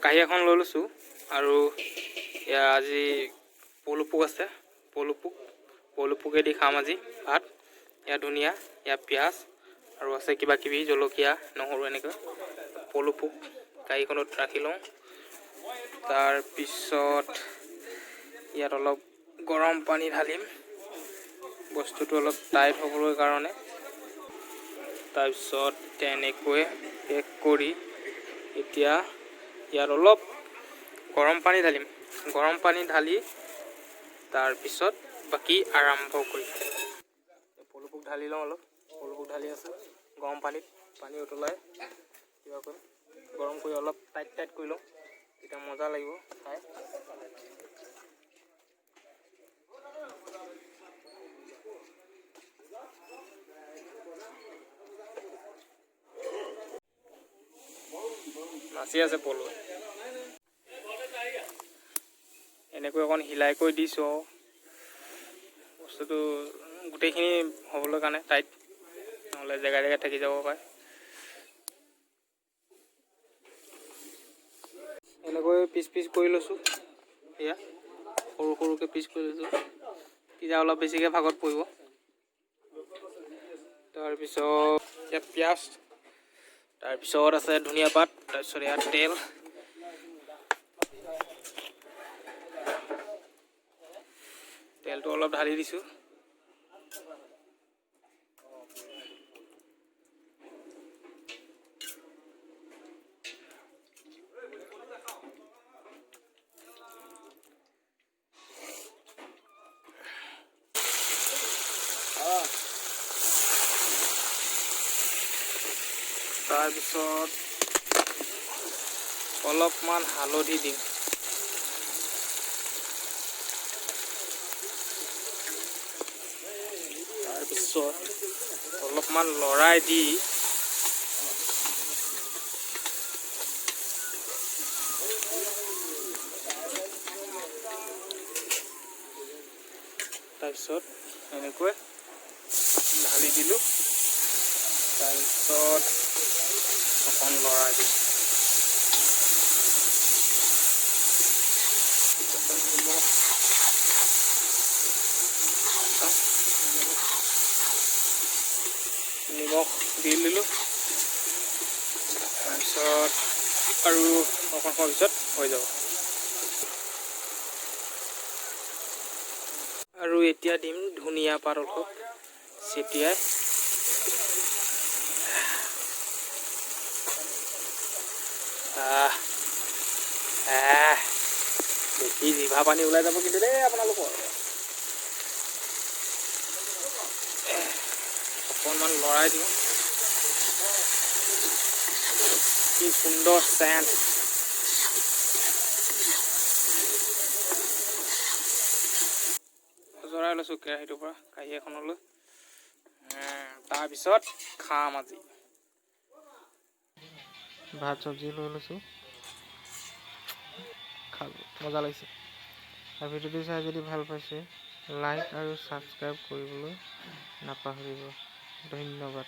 কাঁহী এখন লৈ লৈছোঁ আৰু এয়া আজি পলুপোক আছে, পলুপোকেদি খাম আজি ভাত। এয়া ধনিয়া, এয়া পিঁয়াজ আৰু আছে কিবা কিবি জলকীয়া নহৰু এনেকৈ। পলুপোক কাঁহীখনত ৰাখি লওঁ। তাৰপিছত ইয়াত অলপ গৰম পানী ঢালিম বস্তুটো অলপ টাইট হ'বলৈ কাৰণে। তাৰপিছত তেনেকৈ পেক কৰি এতিয়া ইয়াত অলপ গৰম পানী ঢালিম। গৰম পানী ঢালি তাৰপিছত বাকী আৰম্ভ কৰিম। পলুপোক ঢালি লওঁ অলপ। পলুপোক ঢালি আছে গৰম পানীত। পানী উতলাই কিবা কৰিম, গৰম কৰি অলপ টাইট কৰি লওঁ, তেতিয়া মজা লাগিব খাই। নাচি আছে পলু। এনেকৈ অকণ হিলাই কৰি দিছোঁ আৰু বস্তুটো গোটেইখিনি হ'বলৈ কাৰণে টাইট, নহ'লে জেগাই থাকি যাব পাৰে। এনেকৈ পিচ কৰি লৈছোঁ। এয়া সৰুকৈ পিচ কৰি লৈছোঁ, তেতিয়া অলপ বেছিকৈ ভাগত পৰিব। তাৰপিছত ইয়াত পিঁয়াজ, তাৰপিছত আছে ধনিয়া পাত, তাৰপিছত ইয়াত তেল, তেলটো অলপ ঢালি দিছোঁ। তাৰপিছত অলপমান হালধি দিম। তাৰপিছত অলপমান লৰাই দি তাৰপিছত এনেকৈ ঢালি দিলোঁ। তাৰপিছত অকণ লৰাই দিম। নিমখ দি দিলোঁ। তাৰপিছত আৰু অকণ সময় পিছত হৈ যাব। আৰু এতিয়া দিম ধনিয়া পাত অলপ ছটিয়াই। দেখি জিভা পানী ওলাই যাব কিন্তু দেই আপোনালোকৰ। অকণমান লৰাই দিওঁ। কি সুন্দৰ চেণ্ট। জৰাই লৈছোঁ কেৰাহীটোৰ পৰা কাঁহী এখনলৈ। তাৰপিছত খাম আজি। ভাত চব্জি লৈ লৈছোঁ, খালোঁ, মজা লাগিছে। আৰু ভিডিঅ'টো চাই যদি ভাল পাইছে লাইক আৰু ছাবস্ক্ৰাইব কৰিবলৈ নাপাহৰিব। ধন্যবাদ।